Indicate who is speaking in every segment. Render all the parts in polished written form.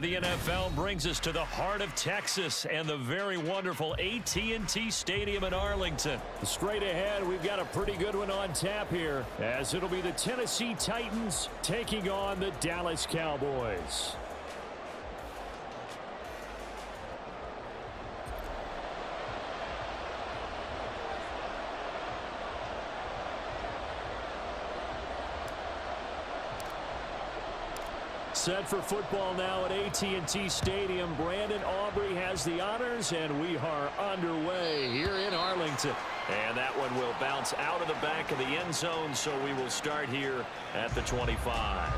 Speaker 1: the NFL brings us to the heart of Texas and the very wonderful AT&T Stadium in Arlington.
Speaker 2: Straight ahead, we've got a pretty good one on tap here, as it'll be the Tennessee Titans taking on the Dallas Cowboys. Set for football now at AT&T Stadium. Brandon Aubrey has the honors, and we are underway here in Arlington.
Speaker 1: And that one will bounce out of the back of the end zone, so we will start here at the 25.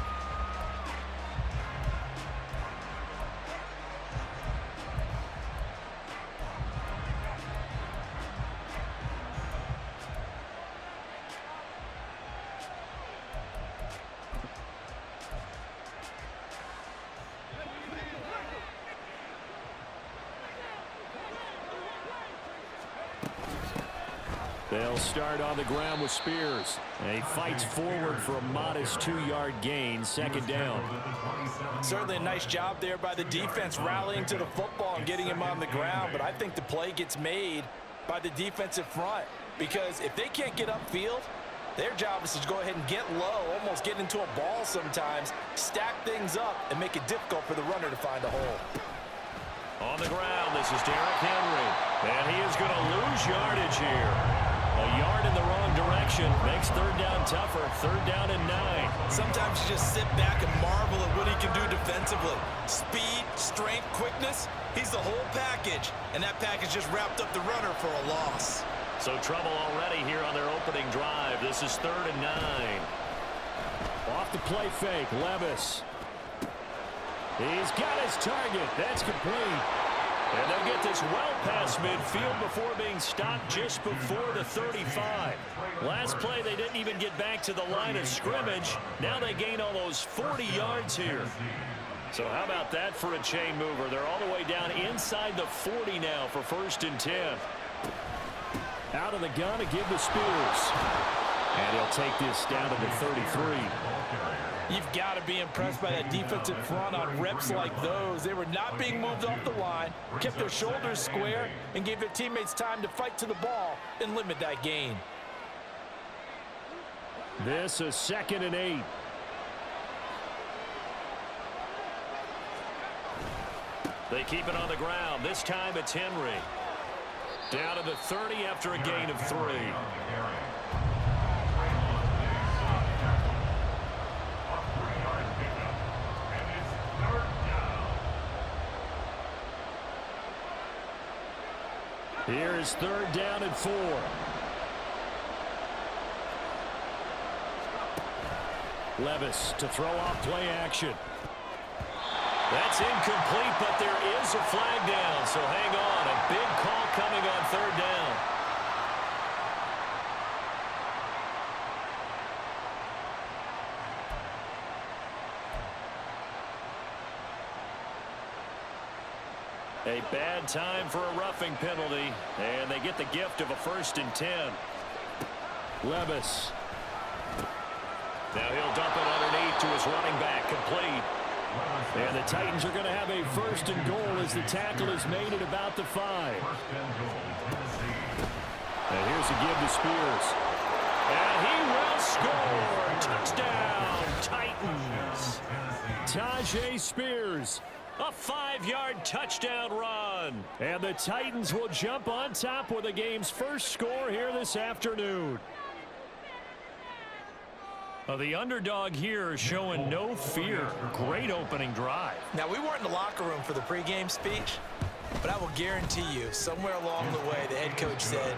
Speaker 2: They'll start on the ground with Spears. And he fights forward for a modest 2-yard gain, second down.
Speaker 3: Certainly a nice job there by the defense rallying to the football and getting him on the ground. But I think the play gets made by the defensive front, because if they can't get upfield, their job is to go ahead and get low, almost get into a ball sometimes, stack things up, and make it difficult for the runner to find a hole.
Speaker 1: On the ground, this is Derrick Henry. And he is going to lose yardage here. A yard in the wrong direction makes third down tougher. Third down and 9.
Speaker 3: Sometimes you just sit back and marvel at what he can do defensively. Speed, strength, quickness, he's the whole package. And that package just wrapped up the runner for a loss.
Speaker 1: So trouble already here on their opening drive. This is third and 9.
Speaker 2: Off the play fake, Levis. He's got his target. That's complete.
Speaker 1: And they'll get this well past midfield before being stopped just before the 35. Last play, they didn't even get back to the line of scrimmage. Now they gain almost 40 yards here. So how about that for a chain mover? They're all the way down inside the 40 now for first and 10.
Speaker 2: Out of the gun to give to Spears. And he'll take this down to the 33.
Speaker 3: You've got to be impressed by that defensive front on reps like those. They were not being moved off the line, kept their shoulders square, and gave their teammates time to fight to the ball and limit that gain.
Speaker 2: This is second and 8.
Speaker 1: They keep it on the ground. This time it's Henry. Down to the 30 after a gain of 3.
Speaker 2: Here's third down and 4. Levis to throw off play action.
Speaker 1: That's incomplete, but there is a flag down, so hang on. A big call coming on third down. A bad time for a roughing penalty, and they get the gift of a first and 10.
Speaker 2: Levis.
Speaker 1: Now he'll dump it underneath to his running back, complete.
Speaker 2: And the Titans are going to have a first and goal as the tackle is made at about the 5. And here's a give to Spears.
Speaker 1: And he will score. Touchdown, Titans.
Speaker 2: Tajay Spears.
Speaker 1: A 5-yard touchdown run.
Speaker 2: And the Titans will jump on top with the game's first score here this afternoon.
Speaker 1: The underdog here is showing no fear. Great opening drive.
Speaker 3: Now, we weren't in the locker room for the pregame speech, but I will guarantee you, somewhere along the way, the head coach said,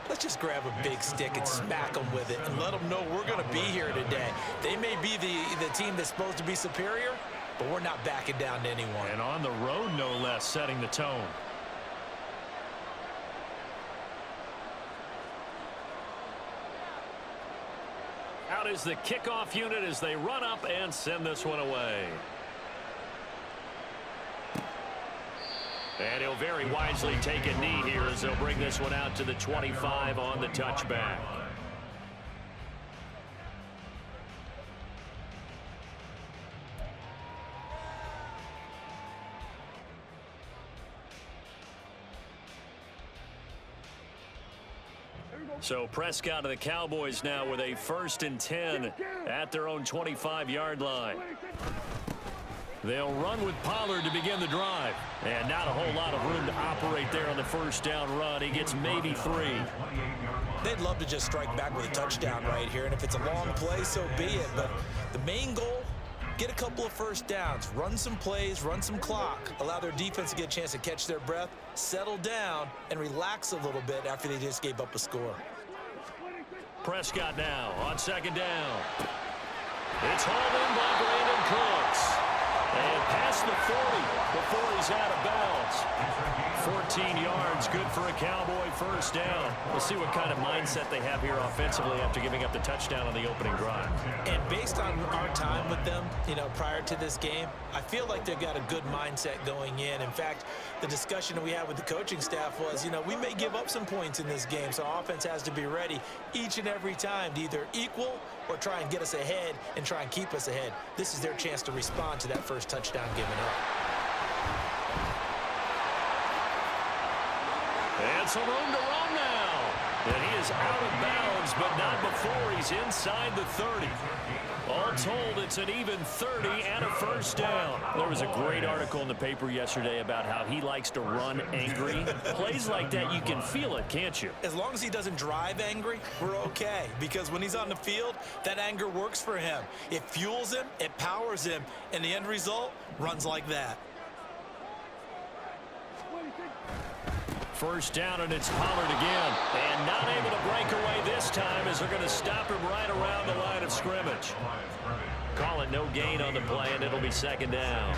Speaker 3: let's just grab a big stick and smack them with it and let them know we're going to be here today. They may be the team that's supposed to be superior, but we're not backing down to anyone.
Speaker 1: And on the road, no less, setting the tone. Out is the kickoff unit as they run up and send this one away. And he'll very wisely take a knee here as they'll bring this one out to the 25 on the touchback. So Prescott of the Cowboys now with a 1st and 10 at their own 25-yard line. They'll run with Pollard to begin the drive. And not a whole lot of room to operate there on the 1st down run. He gets maybe 3.
Speaker 3: They'd love to just strike back with a touchdown right here. And if it's a long play, so be it. But the main goal, get a couple of 1st downs, run some plays, run some clock, allow their defense to get a chance to catch their breath, settle down, and relax a little bit after they just gave up a score.
Speaker 1: Prescott now on 2nd down. It's hauled in by Brandon Cooks. And past the 40 before he's out of bounds. 14 yards, good for a Cowboy 1st down. We'll see what kind of mindset they have here offensively after giving up the touchdown on the opening drive.
Speaker 3: And based on our time with them, prior to this game, I feel like they've got a good mindset going in. In fact, the discussion that we had with the coaching staff was, we may give up some points in this game, so offense has to be ready each and every time to either equal or try and get us ahead and try and keep us ahead. This is their chance to respond to that first touchdown given up.
Speaker 1: And some room to run now. And he is out of bounds, but not before he's inside the 30. All told, it's an even 30 and a 1st down. There was a great article in the paper yesterday about how he likes to run angry. Plays like that, you can feel it, can't you?
Speaker 3: As long as he doesn't drive angry, we're okay. Because when he's on the field, that anger works for him. It fuels him, it powers him, and the end result runs like that.
Speaker 1: 1st down, and it's Pollard again. And not able to break away this time as they're going to stop him right around the line of scrimmage. Call it no gain on the play, and it'll be 2nd down.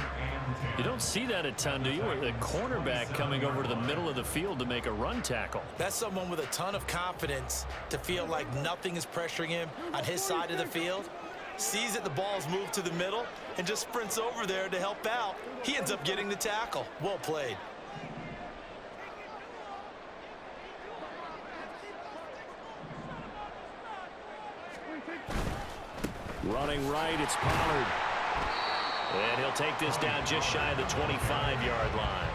Speaker 1: You don't see that a ton, do you? A cornerback coming over to the middle of the field to make a run tackle.
Speaker 3: That's someone with a ton of confidence to feel like nothing is pressuring him on his side of the field. Sees that the ball's moved to the middle and just sprints over there to help out. He ends up getting the tackle. Well played.
Speaker 1: Running right, it's Pollard. And he'll take this down just shy of the 25-yard line.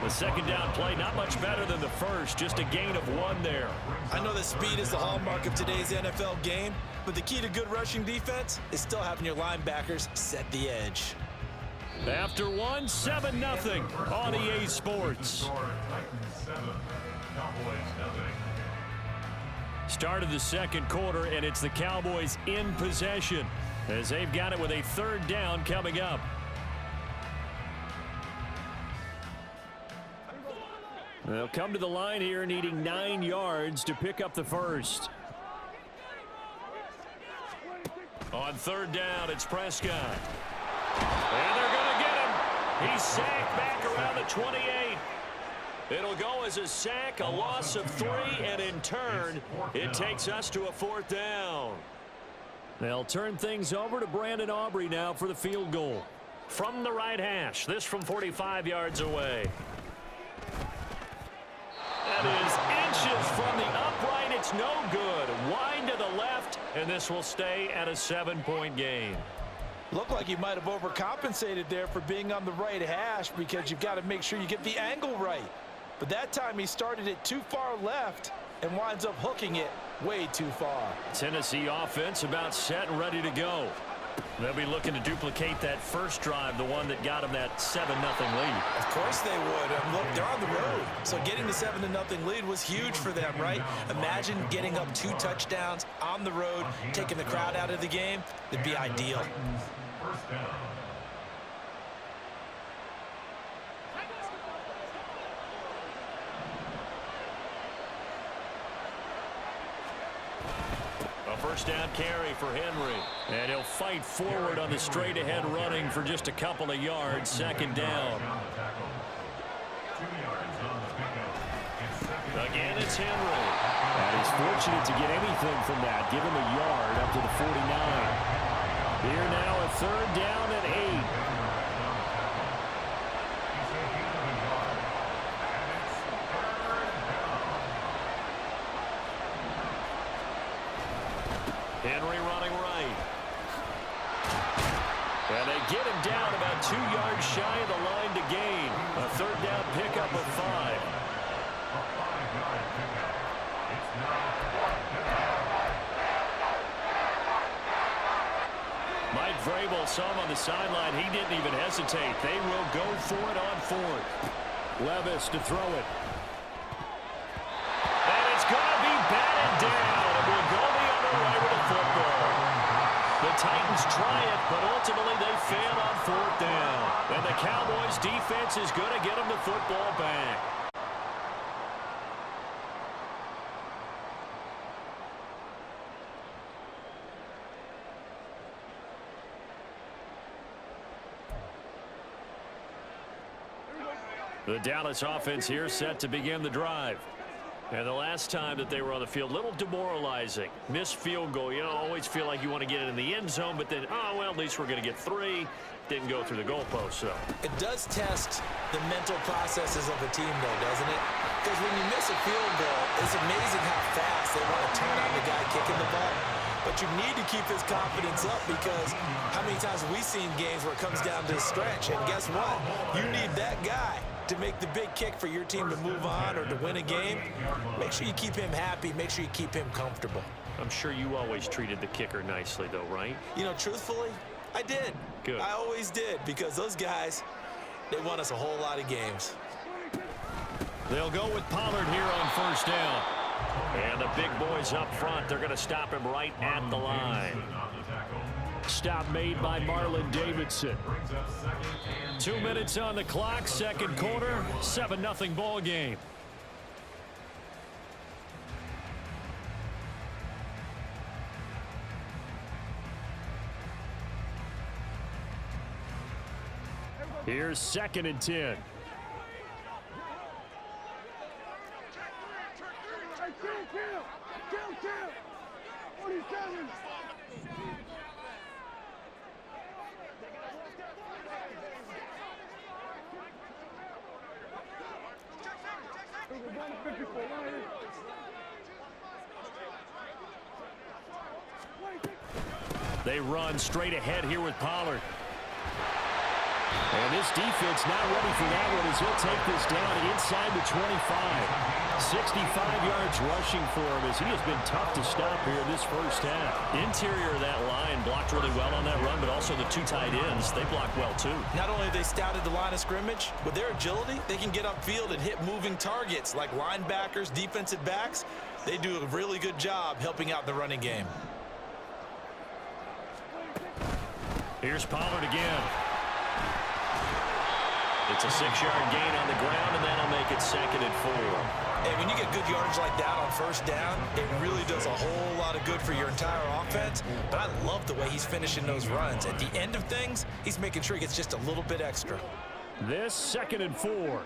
Speaker 1: The 2nd down play, not much better than the first, just a gain of 1 there.
Speaker 3: I know that speed is the hallmark of today's NFL game, but the key to good rushing defense is still having your linebackers set the edge.
Speaker 1: After 1, 7-0 on EA Sports. Start of the 2nd quarter, and it's the Cowboys in possession as they've got it with a 3rd down coming up. They'll come to the line here needing 9 yards to pick up the 1st. On 3rd down, it's Prescott. And they're going to get him. He's sacked back around the 28. It'll go as a sack, a loss of 3, and in turn, it takes us to a 4th down. They'll turn things over to Brandon Aubrey now for the field goal. From the right hash, this from 45 yards away. That is inches from the upright. It's no good. Wide to the left, and this will stay at a 7-point game.
Speaker 3: Looked like you might have overcompensated there for being on the right hash because you've got to make sure you get the angle right. But that time he started it too far left and winds up hooking it way too far.
Speaker 1: Tennessee offense about set and ready to go. They'll be looking to duplicate that first drive, the one that got them that 7-0 lead.
Speaker 3: Of course they would. Look, they're on the road. So getting the 7-0 lead was huge for them, right? Imagine getting up 2 touchdowns on the road, taking the crowd out of the game. It'd be ideal.
Speaker 1: A 1st down carry for Henry. And he'll fight forward on the straight-ahead running for just a couple of yards. 2nd down. Again, it's Henry.
Speaker 2: And he's fortunate to get anything from that. Give him a yard up to the 49. Here now a 3rd down and 8.
Speaker 1: Henry running right. And they get him down about 2 yards shy of the line to gain. A 3rd down pickup of 5.
Speaker 2: Vrabel saw him on the sideline. He didn't even hesitate. They will go for it on fourth. Levis to throw it. And it's going to be batted down. It will go the other way with the football. The Titans try it, but ultimately they fail on fourth down. And the Cowboys defense is going to get them the football back. The Dallas offense here set to begin the drive. And the last time that they were on the field, a little demoralizing. Missed field goal. You know, always feel like you want to get it in the end zone, but then, oh, well, at least we're going to get 3. Didn't go through the goalpost, so.
Speaker 3: It does test the mental processes of a team, though, doesn't it? Because when you miss a field goal, it's amazing how fast they want to turn on the guy kicking the ball. But you need to keep his confidence up, because how many times have we seen games where it comes down to a stretch? And guess what? You need that guy to make the big kick for your team to move on or to win a game. Make sure you keep him happy. Make sure you keep him comfortable.
Speaker 2: I'm sure you always treated the kicker nicely, though, right?
Speaker 3: You know, truthfully, I did.
Speaker 2: Good.
Speaker 3: I always did, because those guys, they won us a whole lot of games.
Speaker 2: They'll go with Pollard here on first down. And the big boys up front, they're going to stop him right at the line. Stop made by Marlon Davidson. 2 minutes on the clock, second quarter, 7-0 ball game. Here's 2nd and 10. They run straight ahead here with Pollard. And this defense not ready for that one as he'll take this down inside the 25. 65 yards rushing for him as he has been tough to stop here this first half. Interior of that line blocked really well on that run, but also the 2 tight ends, they blocked well too.
Speaker 3: Not only have they scouted the line of scrimmage, with their agility, they can get upfield and hit moving targets like linebackers, defensive backs. They do a really good job helping out the running game.
Speaker 2: Here's Pollard again. It's a 6-yard gain on the ground, and that'll make it 2nd and 4.
Speaker 3: And when you get good yardage like that on first down, it really does a whole lot of good for your entire offense. But I love the way he's finishing those runs. At the end of things, he's making sure he gets just a little bit extra.
Speaker 2: This 2nd and 4.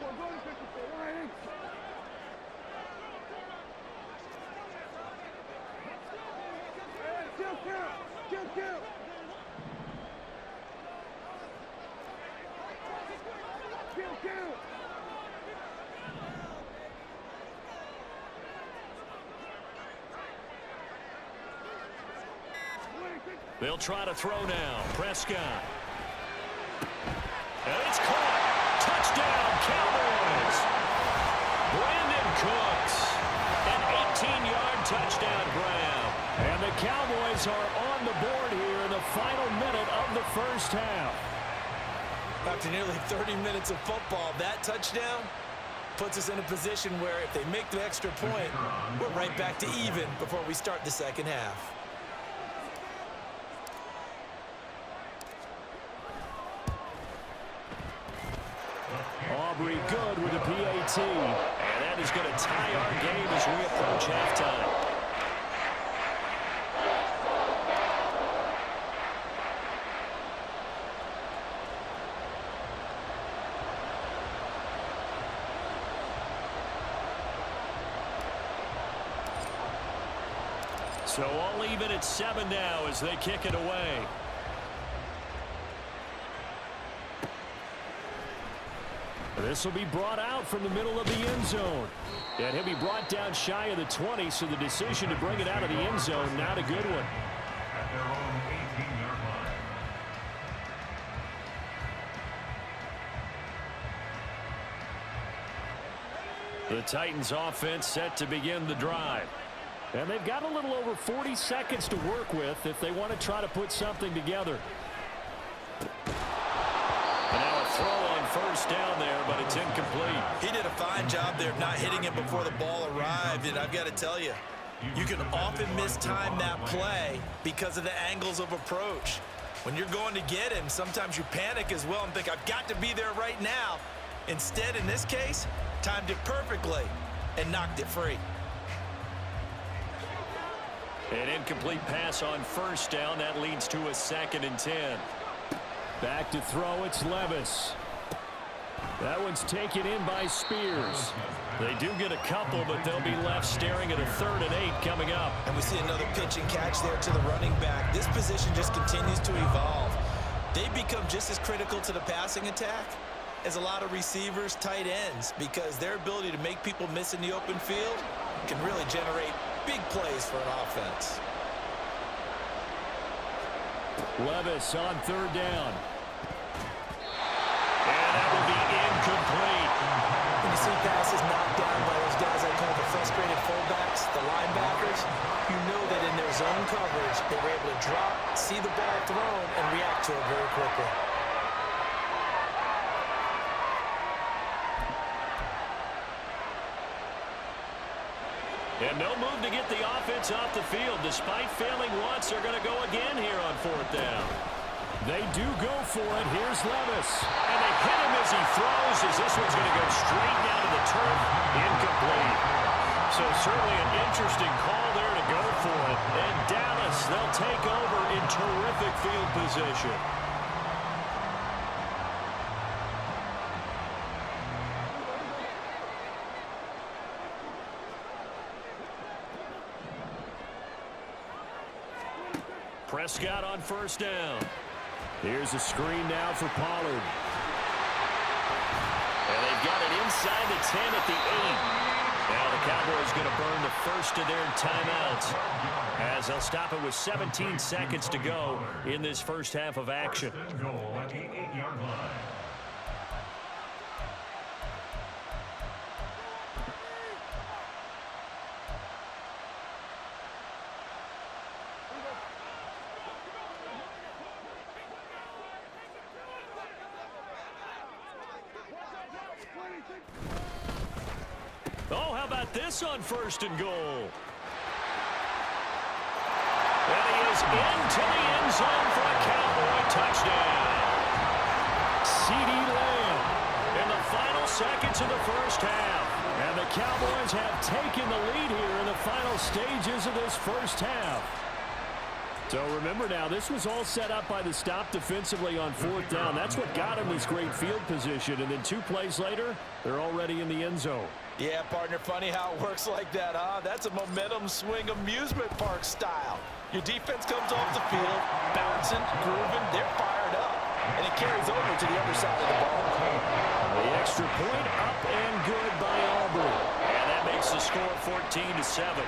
Speaker 2: They'll try to throw now. Prescott. And it's caught. Touchdown, Cowboys. Brandon Cooks. An 18-yard touchdown grab. And the Cowboys are on the board here in the final minute of the first half.
Speaker 3: After nearly 30 minutes of football, that touchdown puts us in a position where if they make the extra point, we're right back to even before we start the second half.
Speaker 2: Aubrey good with a PAT. And that is going to tie our game as we approach halftime. So all even at 7 now as they kick it away. This will be brought out from the middle of the end zone. And he'll be brought down shy of the 20, so the decision to bring it out of the end zone, not a good one. The Titans offense set to begin the drive. And they've got a little over 40 seconds to work with if they want to try to put something together. first down there, but it's incomplete.
Speaker 3: He did a fine job there of not hitting it before the ball arrived, and I've got to tell you, you can often mistime that play because of the angles of approach. When you're going to get him, sometimes you panic as well and think, I've got to be there right now. Instead, in this case, timed it perfectly and knocked it free.
Speaker 2: An incomplete pass on first down. That leads to a 2nd and 10. Back to throw, it's Levis. That one's taken in by Spears. They do get a couple, but they'll be left staring at a 3rd and 8 coming up.
Speaker 3: And we see another pitch and catch there to the running back. This position just continues to evolve. They become just as critical to the passing attack as a lot of receivers, tight ends, because their ability to make people miss in the open field can really generate big plays for an offense.
Speaker 2: Levis on 3rd down. And that will be incomplete.
Speaker 3: When you see passes knocked down by those guys I call the frustrated fullbacks, the linebackers, you know that in their zone coverage, they were able to drop, see the ball thrown, and react to it very quickly.
Speaker 2: And no move to get the offense off the field. Despite failing once, they're going to go again here on 4th down. They do go for it. Here's Levis. And they hit him as he throws, as this one's going to go straight down to the turf. Incomplete. So certainly an interesting call there to go for it. And Dallas, they'll take over in terrific field position. Prescott on first down. Here's a screen now for Pollard. And they've got it inside the 10 at the 8. Now the Cowboys going to burn the first of their timeouts as they'll stop it with 17 seconds to go in this first half of action. Oh, how about this on 1st and goal? And he is into the end zone for a Cowboy touchdown. CeeDee Lamb in the final seconds of the first half. And the Cowboys have taken the lead here in the final stages of this first half. So remember now, this was all set up by the stop defensively on 4th down. That's what got him this great field position. And then 2 plays later, they're already in the end zone.
Speaker 3: Yeah, partner, funny how it works like that, huh? That's a momentum swing amusement park style. Your defense comes off the field, bouncing, grooving, they're fired up. And it carries over to the other side of the ball.
Speaker 2: The extra point up and good by Aubrey. And that makes the score 14-7.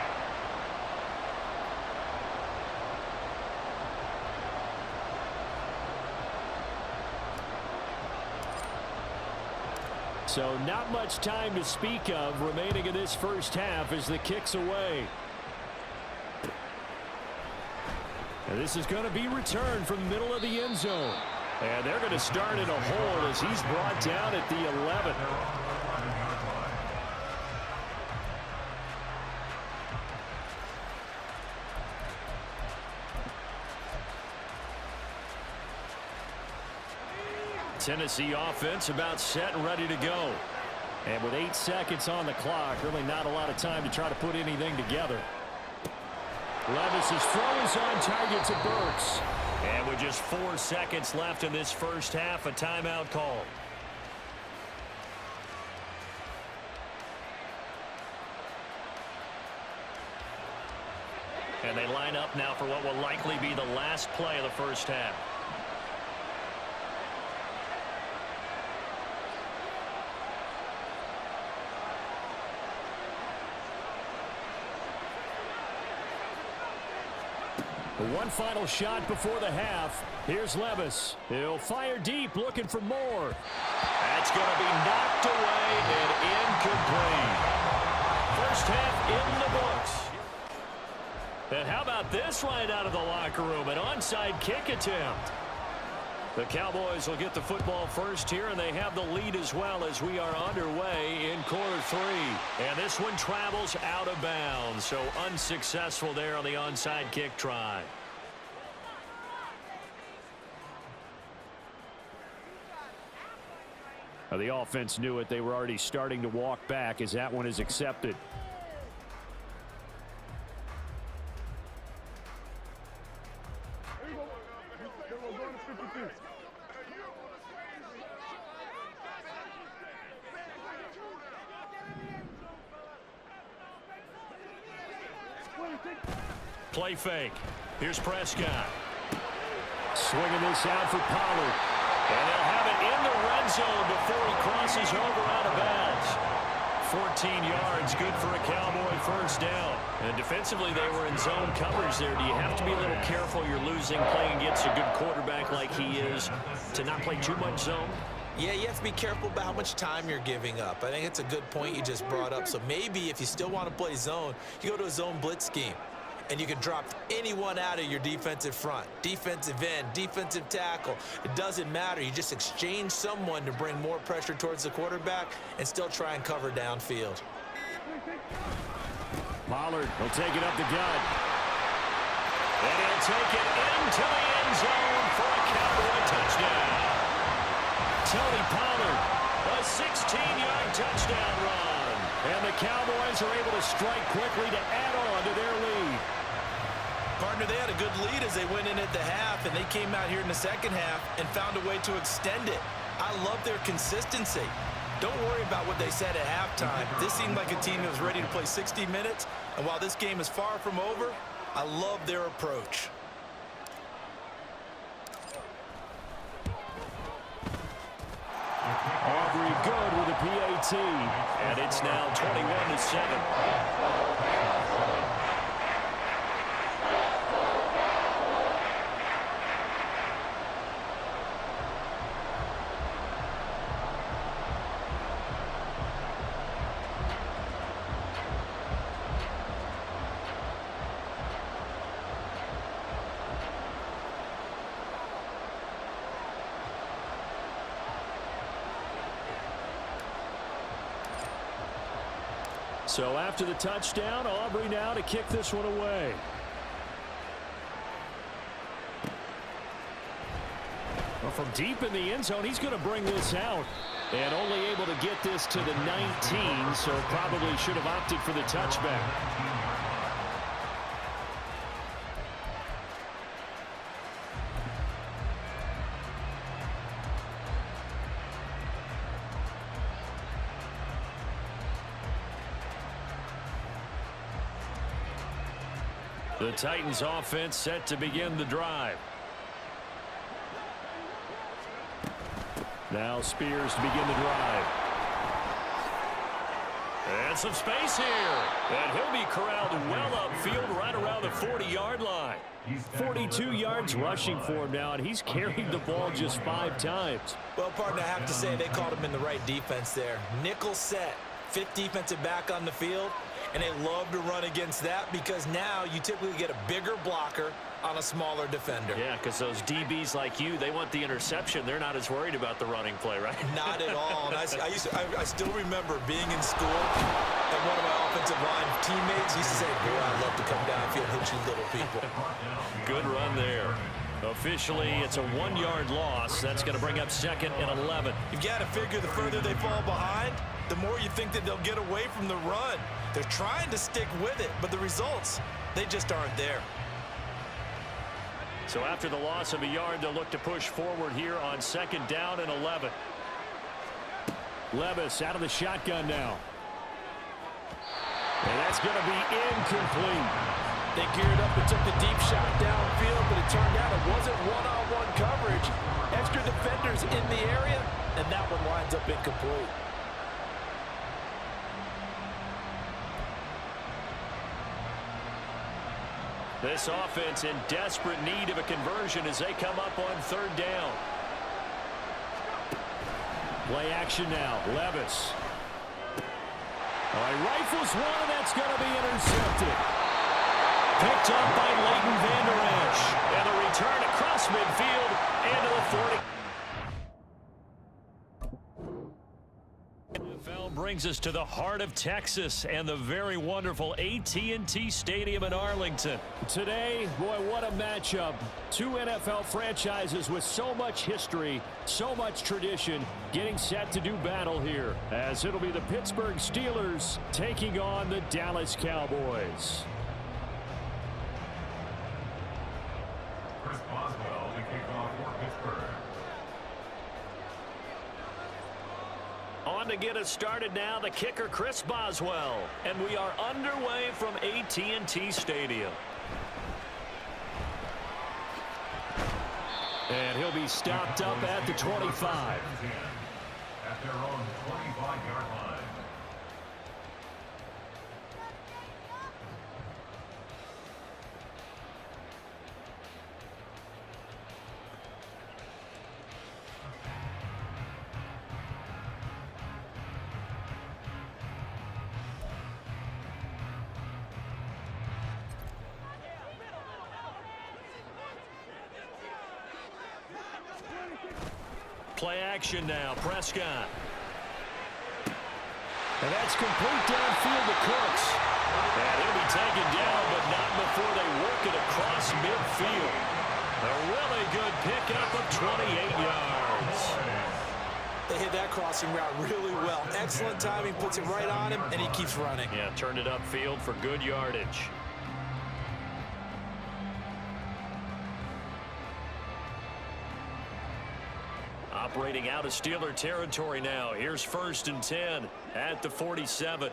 Speaker 2: So not much time to speak of remaining in this first half as the kick's away. And this is going to be returned from the middle of the end zone. And they're going to start in a hole as he's brought down at the 11. Tennessee offense about set and ready to go. And with 8 seconds on the clock, really not a lot of time to try to put anything together. Levis' throw is on target to Burks. And with just 4 seconds left in this first half, a timeout call. And they line up now for what will likely be the last play of the first half. One final shot before the half. Here's Levis. He'll fire deep, looking for more. That's going to be knocked away and incomplete. First half in the books. And how about this right out of the locker room? An onside kick attempt.
Speaker 1: The Cowboys will get the football first here, and they have the lead as well as we are underway in quarter 3. And this one travels out of bounds, so unsuccessful there on the onside kick try. The offense knew it. They were already starting to walk back as that one is accepted. Play fake. Here's Prescott. Swinging this out for Pollard. And they'll have it in the red zone before he crosses over out of bounds. 14 yards, good for a Cowboy first down. And defensively, they were in zone coverage there. Do you have to be a little careful you're losing playing against a good quarterback like he is to not play too much zone?
Speaker 3: Yeah, you have to be careful about how much time you're giving up. I think it's a good point you just brought up. So maybe if you still want to play zone, you go to a zone blitz scheme. And you can drop anyone out of your defensive front, defensive end, defensive tackle. It doesn't matter. You just exchange someone to bring more pressure towards the quarterback and still try and cover downfield.
Speaker 1: Pollard will take it up the gut. And he'll take it into the end zone for a Cowboy touchdown. Tony Pollard, a 16-yard touchdown run. And the Cowboys are able to strike quickly to add on to their lead.
Speaker 3: Partner, they had a good lead as they went in at the half, and they came out here in the second half and found a way to extend it. I love their consistency. Don't worry about what they said at halftime. This seemed like a team that was ready to play 60 minutes, and while this game is far from over, I love their approach.
Speaker 1: Aubrey good with a PAT, and it's now 21-7. So after the touchdown, Aubrey now to kick this one away. Well, from deep in the end zone, he's going to bring this out. And only able to get this to the 19, so probably should have opted for the touchback. The Titans offense set to begin the drive. Now Spears to begin the drive. And some space here. And he'll be corralled well upfield right around the 40-yard line. 42 yards rushing for him now, and he's carried the ball just 5 times.
Speaker 3: Well, partner, I have to say they called him in the right defense there. Nickel set, 5th defensive back on the field. And they love to run against that because now you typically get a bigger blocker on a smaller defender.
Speaker 1: Yeah, because those DBs like you, they want the interception. They're not as worried about the running play, right?
Speaker 3: Not at all. And I still remember being in school, and one of my offensive line teammates used to say, boy, I'd love to come downfield and hit you little people.
Speaker 1: Good run there. Officially, it's a 1-yard loss. That's going to bring up 2nd and 11.
Speaker 3: You've got to figure the further they fall behind, the more you think that they'll get away from the run. They're trying to stick with it, but the results, they just aren't there.
Speaker 1: So after the loss of a yard, they'll look to push forward here on 2nd down and 11. Levis out of the shotgun now. And that's going to be incomplete.
Speaker 3: They geared up and took the deep shot downfield, but it turned out it wasn't one-on-one coverage. Extra defenders in the area, and that one winds up incomplete.
Speaker 1: This offense in desperate need of a conversion as they come up on 3rd down. Play action now. Levis. All right, rifles one, and that's going to be intercepted. Picked up by Leighton Vander Esch. And a return across midfield into the 40. NFL brings us to the heart of Texas and the very wonderful AT&T Stadium in Arlington. Today, boy, what a matchup. Two NFL franchises with so much history, so much tradition, getting set to do battle here, as it'll be the Pittsburgh Steelers taking on the Dallas Cowboys. On to get us started now, the kicker, Chris Boswell. And we are underway from AT&T Stadium. And he'll be stopped up at the 25.
Speaker 4: At their own 25-yard line.
Speaker 1: Play action now, Prescott. And that's complete downfield to Cooks. And he'll be taken down, but not before they work it across midfield. A really good pickup of 28 yards.
Speaker 3: They hit that crossing route really well. Excellent timing, puts it right on him, and he keeps running.
Speaker 1: Yeah, turned it upfield for good yardage. Operating out of Steeler territory now. Here's 1st and 10 at the 47.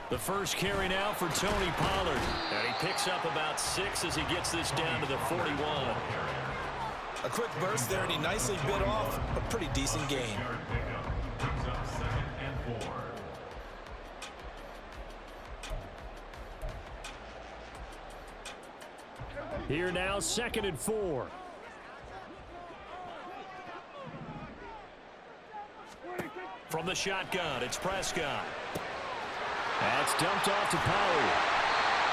Speaker 1: The first carry now for Tony Pollard. And he picks up about 6 as he gets this down to the 41.
Speaker 3: A quick burst there, and he nicely bit off a pretty decent gain.
Speaker 1: Here now, 2nd and 4. From the shotgun, it's Prescott. That's dumped off to Pollard.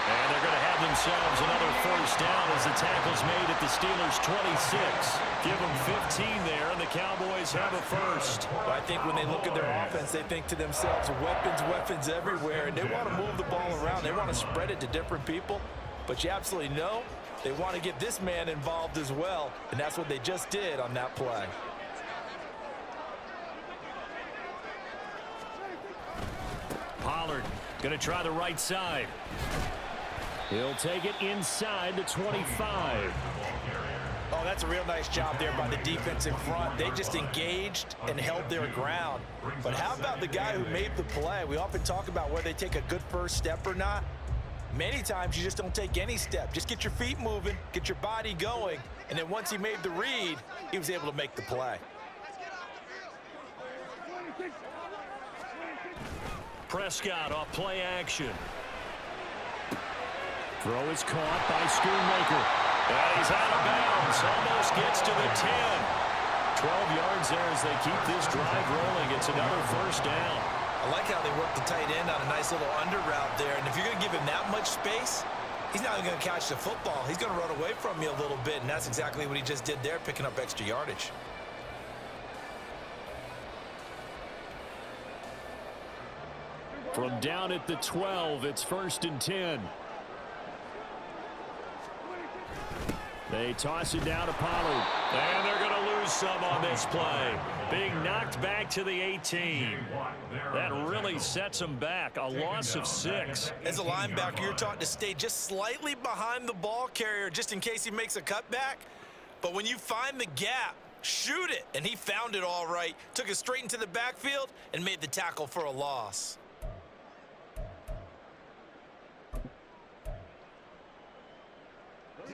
Speaker 1: And they're going to have themselves another 1st down as the tackle's made at the Steelers' 26. Give them 15 there, and the Cowboys have a 1st.
Speaker 3: Well, I think when they look at their offense, they think to themselves, weapons everywhere, and they want to move the ball around. They want to spread it to different people, but you absolutely know they want to get this man involved as well, and that's what they just did on that play.
Speaker 1: Pollard going to try the right side. He'll take it inside the 25.
Speaker 3: Oh, that's a real nice job there by the defense in front. They just engaged and held their ground. But how about the guy who made the play? We often talk about whether they take a good first step or not. Many times you just don't take any step. Just get your feet moving, get your body going, and then once he made the read, he was able to make the play.
Speaker 1: Prescott off play action. Throw is caught by Schoonmaker. And he's out of bounds. Almost gets to the 10. 12 yards there as they keep this drive rolling. It's another 1st down.
Speaker 3: I like how they work the tight end on a nice little under route there. And if you're going to give him that much space, he's not even going to catch the football. He's going to run away from you a little bit, and that's exactly what he just did there, picking up extra yardage.
Speaker 1: From down at the 12, it's 1st and 10. They toss it down to Pollard. And they're going to lose some on this play. Being knocked back to the 18. That really sets them back. A loss of 6.
Speaker 3: As a linebacker, you're taught to stay just slightly behind the ball carrier just in case he makes a cutback. But when you find the gap, shoot it. And he found it all right. Took it straight into the backfield and made the tackle for a loss.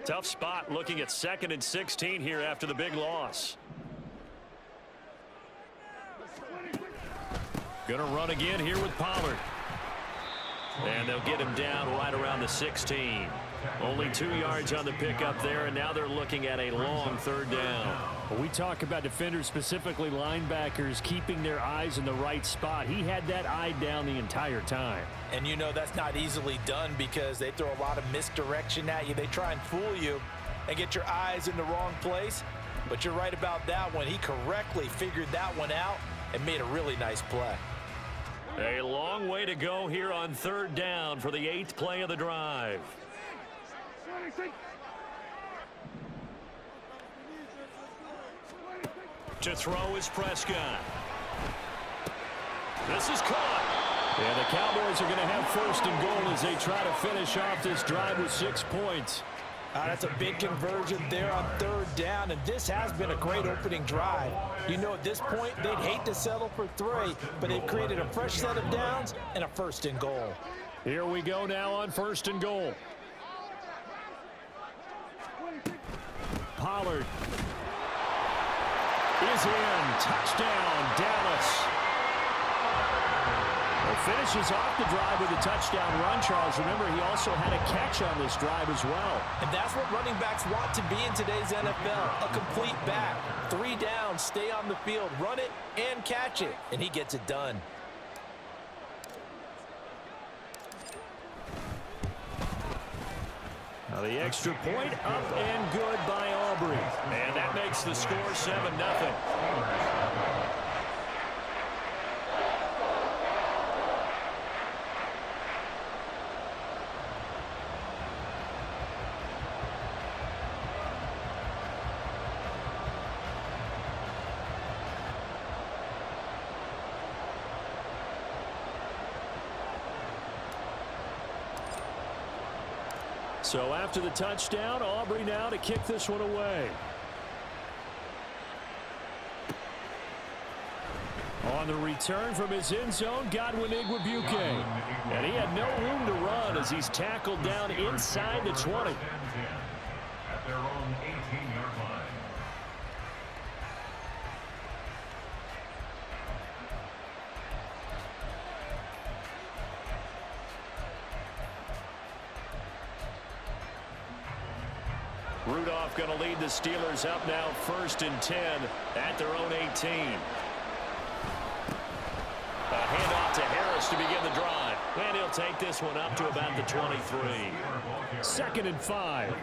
Speaker 1: Tough spot looking at 2nd and 16 here after the big loss. Gonna run again here with Pollard. And they'll get him down right around the 16.
Speaker 2: Only 2 yards on the pickup there, and now they're looking at a long third down.
Speaker 1: Well, we talk about defenders, specifically linebackers, keeping their eyes in the right spot. He had that eye down the entire time.
Speaker 3: And you know that's not easily done because they throw a lot of misdirection at you. They try and fool you and get your eyes in the wrong place. But you're right about that one. He correctly figured that one out and made a really nice play.
Speaker 2: A long way to go here on third down for the 8th play of the drive. To throw is Prescott. This is caught.
Speaker 1: And the Cowboys are going to have first and goal as they try to finish off this drive with 6 points.
Speaker 3: That's a big conversion there on third down, and this has been a great opening drive. You know, at this point, they'd hate to settle for 3, but they've created a fresh set of downs and a first and goal.
Speaker 1: Here we go now on first and goal. Pollard is in. Touchdown, Dallas. Finishes off the drive with a touchdown run, Charles. Remember, he also had a catch on this drive as well.
Speaker 3: And that's what running backs want to be in today's NFL, a complete back. 3 downs, stay on the field, run it, and catch it. And he gets it done.
Speaker 1: Now the extra point up and good by Aubrey.
Speaker 2: And that makes the score 7-0.
Speaker 1: So after the touchdown, Aubrey now to kick this one away. On the return from his end zone, Godwin Igwebuike. And he had no room to run as he's tackled down inside the 20.
Speaker 4: At their own 18-yard line.
Speaker 2: Rudolph going to lead the Steelers up now 1st and 10 at their own 18. A handoff to Harris to begin the drive. And he'll take this one up to about the 23.
Speaker 1: 2nd and 5.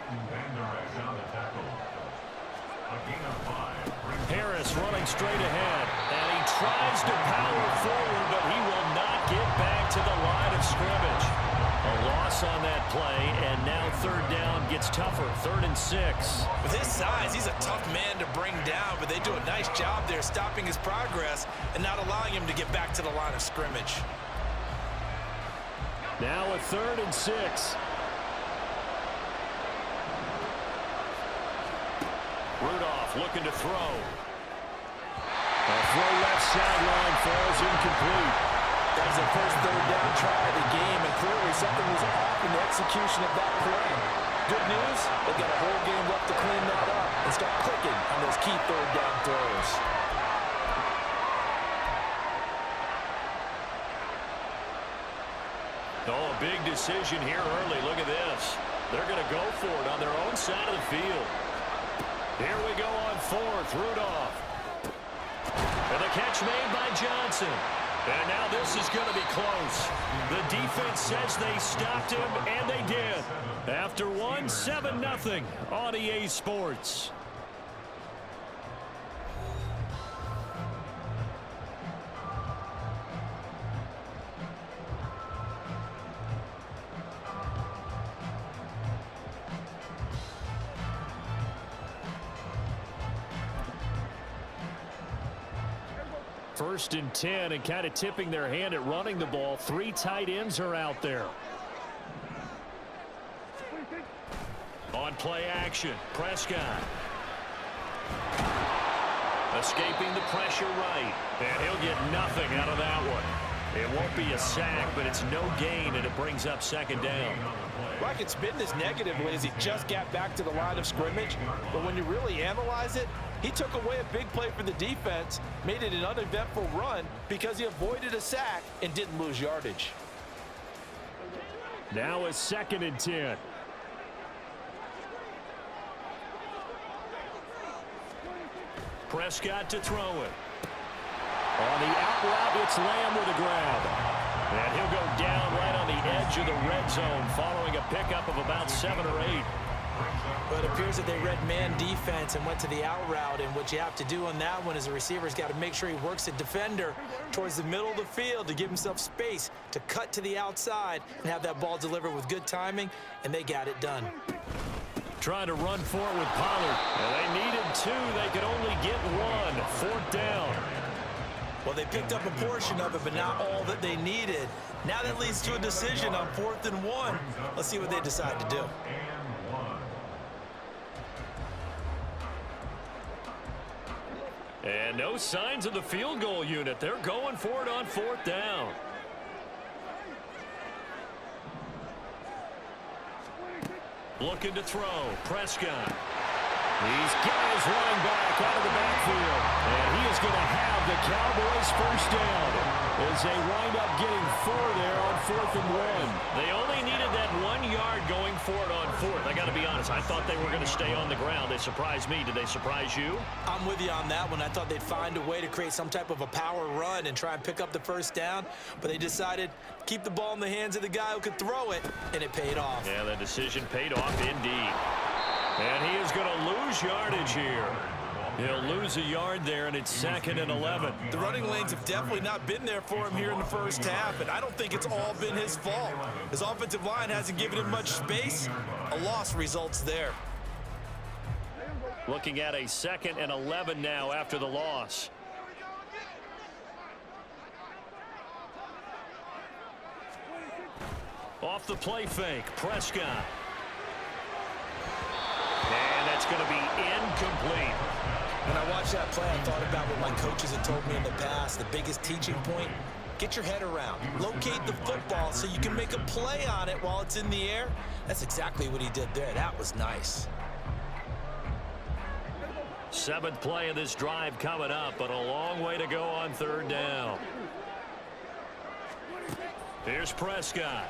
Speaker 2: Harris running straight ahead. And he tries to power forward, but he will not get back to the line of scrimmage. A loss on that play, and now third down gets tougher. 3rd and 6.
Speaker 3: With his size, he's a tough man to bring down, but they do a nice job there stopping his progress and not allowing him to get back to the line of scrimmage.
Speaker 1: Now a 3rd and 6.
Speaker 2: Rudolph looking to throw.
Speaker 1: A throw left sideline falls incomplete.
Speaker 3: That was the first third down try of the game, and clearly something was off in the execution of that play. Good news, they've got a whole game left to clean that up and start clicking on those key third down throws.
Speaker 2: Oh, a big decision here early. Look at this. They're going to go for it on their own side of the field. Here we go on 4th. Rudolph. And the catch made by Johnson. And now this is going to be close. The defense says they stopped him, and they did. After 7-0 on EA Sports.
Speaker 1: First and 10, and kind of tipping their hand at running the ball. 3 tight ends are out there.
Speaker 2: On play action, Prescott. Escaping the pressure right. And he'll get nothing out of that one. It won't be a sack, but it's no gain, and it brings up 2nd down.
Speaker 3: Well, I could spin this negatively as he just got back to the line of scrimmage. But when you really analyze it, he took away a big play for the defense, made it an uneventful run because he avoided a sack and didn't lose yardage.
Speaker 1: Now a 2nd and 10.
Speaker 2: Prescott to throw it. On the out route, it's Lamb with a grab. And he'll go down right on the edge of the red zone following a pickup of about 7 or 8.
Speaker 3: Well, it appears that they read man defense and went to the out route, and what you have to do on that one is the receiver's got to make sure he works the defender towards the middle of the field to give himself space to cut to the outside and have that ball delivered with good timing, and they got it done.
Speaker 2: Trying to run for it with Pollard. And they needed 2. They could only get 1. 4th down.
Speaker 3: Well, they picked up a portion of it, but not all that they needed. Now that leads to a decision on 4th and 1. Let's see what they decide to do.
Speaker 2: And no signs of the field goal unit. They're going for it on 4th down. Looking to throw. Prescott. He's got his running back out of the backfield. And he is going to have the Cowboys first down as they wind up getting 4 there on 4th and 1. They only needed that 1 yard going for it on 4th. I got to be honest, I thought they were going to stay on the ground. They surprised me. Did they surprise you?
Speaker 3: I'm with you on that one. I thought they'd find a way to create some type of a power run and try and pick up the first down, but they decided to keep the ball in the hands of the guy who could throw it, and it paid off.
Speaker 2: Yeah, the decision paid off indeed. And he is going to lose yardage here. He'll lose a yard there, and it's 2nd and 11.
Speaker 3: The running lanes have definitely not been there for him here in the first half, and I don't think it's all been his fault. His offensive line hasn't given him much space. A loss results there.
Speaker 2: Looking at a 2nd and 11 now after the loss. Off the play fake, Prescott. And that's going to be incomplete.
Speaker 3: When I watched that play, I thought about what my coaches had told me in the past. The biggest teaching point, get your head around. Locate the football so you can make a play on it while it's in the air. That's exactly what he did there. That was nice.
Speaker 2: 7th play of this drive coming up, but a long way to go on 3rd down. Here's Prescott.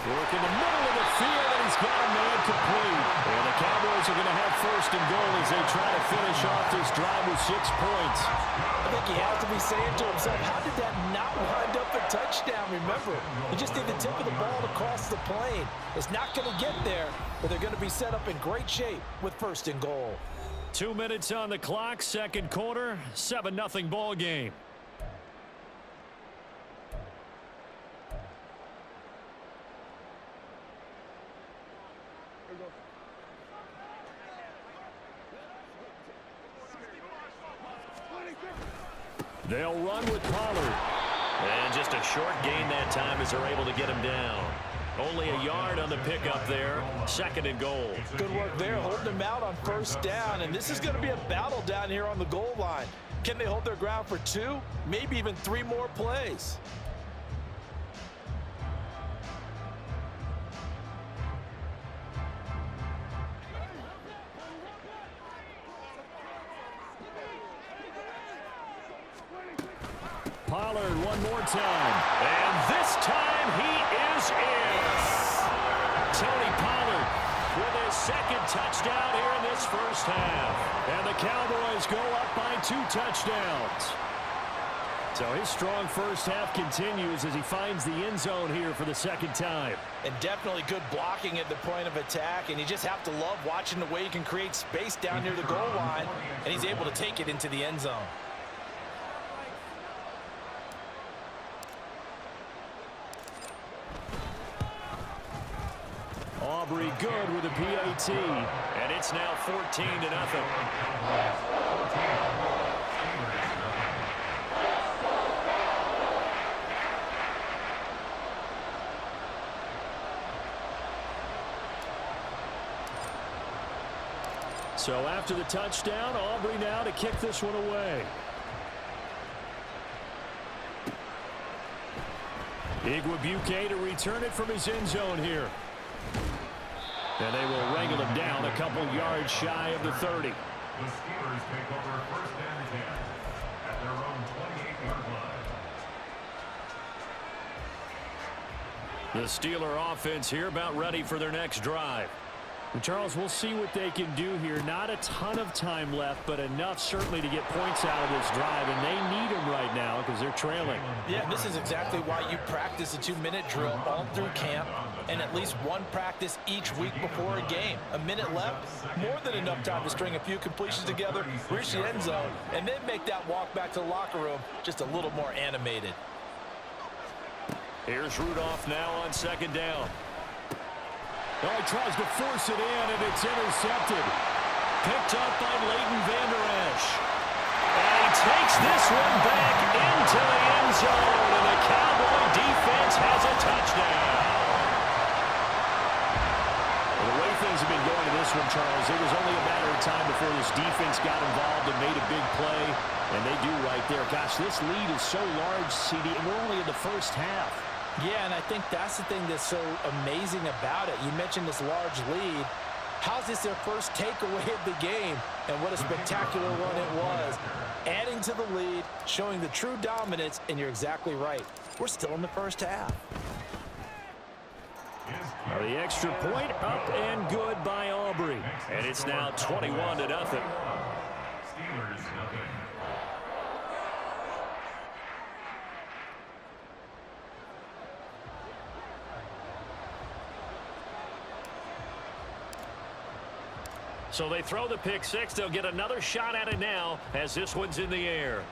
Speaker 2: Work in the middle of the field, and he's got a man complete. And the Cowboys are going to have 1st and goal as they try to finish off this drive with 6 points.
Speaker 3: I think he has to be saying to himself, how did that not wind up a touchdown? Remember, you just need the tip of the ball to cross the plane. It's not going to get there, but they're going to be set up in great shape with 1st and goal.
Speaker 2: 2 minutes on the clock, 2nd quarter, 7-0 ball game. They'll run with Pollard. And just a short gain that time as they're able to get him down. Only a yard on the pickup there. 2nd and goal.
Speaker 3: Good work there, holding him out on 1st down. And this is going to be a battle down here on the goal line. Can they hold their ground for 2, maybe even 3 more plays?
Speaker 2: Pollard one more time. And this time he is in. Tony Pollard with his 2nd touchdown here in this first half. And the Cowboys go up by 2 touchdowns. So his strong first half continues as he finds the end zone here for the 2nd time.
Speaker 3: And definitely good blocking at the point of attack. And you just have to love watching the way he can create space down near the goal line. And he's able to take it into the end zone.
Speaker 2: Aubrey good with a PAT. And it's now 14-0. So after the touchdown, Aubrey now to kick this one away. Igwebuike to return it from his end zone here. And they will wrangle him down a couple yards shy of the 30.
Speaker 4: The Steelers take over 1st and 10 at their own 28-yard line.
Speaker 2: The Steeler offense here about ready for their next drive. Charles, we'll see what they can do here. Not a ton of time left, but enough certainly to get points out of this drive, and they need them right now because they're trailing.
Speaker 3: Yeah, this is exactly why you practice a 2-minute drill all through camp and at least one practice each week before a game. A minute left, more than enough time to string a few completions together, reach the end zone, and then make that walk back to the locker room just a little more animated.
Speaker 2: Here's Rudolph now on second down. Oh, he tries to force it in, and it's intercepted. Picked up by Leighton Vander Esch. And he takes this one back into the end zone, and the Cowboy defense has a touchdown. Well, the way things have been going in this one, Charles, it was only a matter of time before this defense got involved and made a big play, and they do right there. Gosh, this lead is so large, CD, and we're only in the first half.
Speaker 3: Yeah, and I think that's the thing that's so amazing about it. You mentioned this large lead. How's this their first takeaway of the game? And what a spectacular one it was. Adding to the lead, showing the true dominance, and you're exactly right. We're still in the first half.
Speaker 2: The extra point up and good by Aubrey. And it's now 21-0.
Speaker 4: Steelers nothing.
Speaker 2: So they throw the pick six. They'll get another shot at it now as this one's in the air.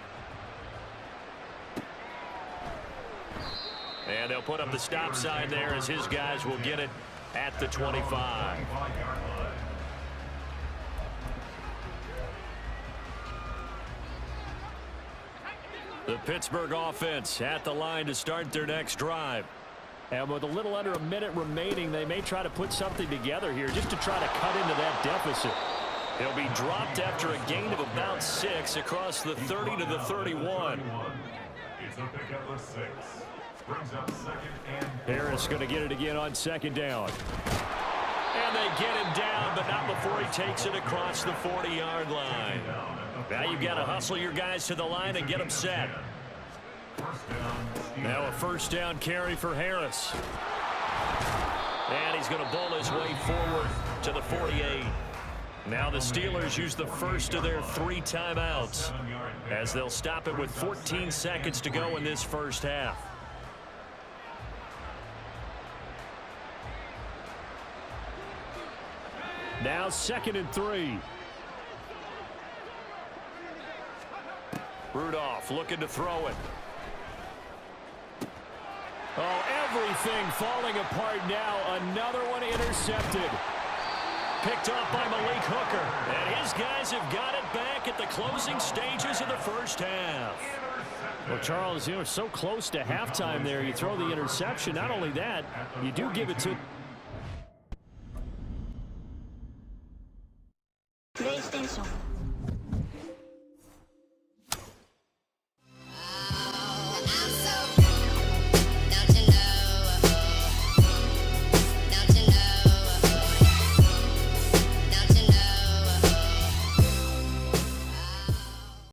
Speaker 2: And they'll put up the stop sign there as his guys will get it at the 25. The Pittsburgh offense at the line to start their next drive. And with a little under a minute remaining, they may try to put something together here just to try to cut into that deficit. He'll be dropped after a gain of about 6 across the 30 to the 31.
Speaker 4: It's a pickup of 6. Brings up second and
Speaker 2: Harris going to get it again on second down. And they get him down, but not before he takes it across the 40-yard line. Now you've got to hustle your guys to the line and get them set. Now a first down carry for Harris. And he's going to bowl his way forward to the 48. Now the Steelers use the first of their 3 timeouts as they'll stop it with 14 seconds to go in this first half. Now 2nd and 3. Rudolph looking to throw it. Oh, everything falling apart now. Another one intercepted. Picked up by Malik Hooker. And his guys have got it back at the closing stages of the first half. Well, Charles, you know, so close to halftime there. You throw the interception. Not only that, you do give it to...
Speaker 5: PlayStation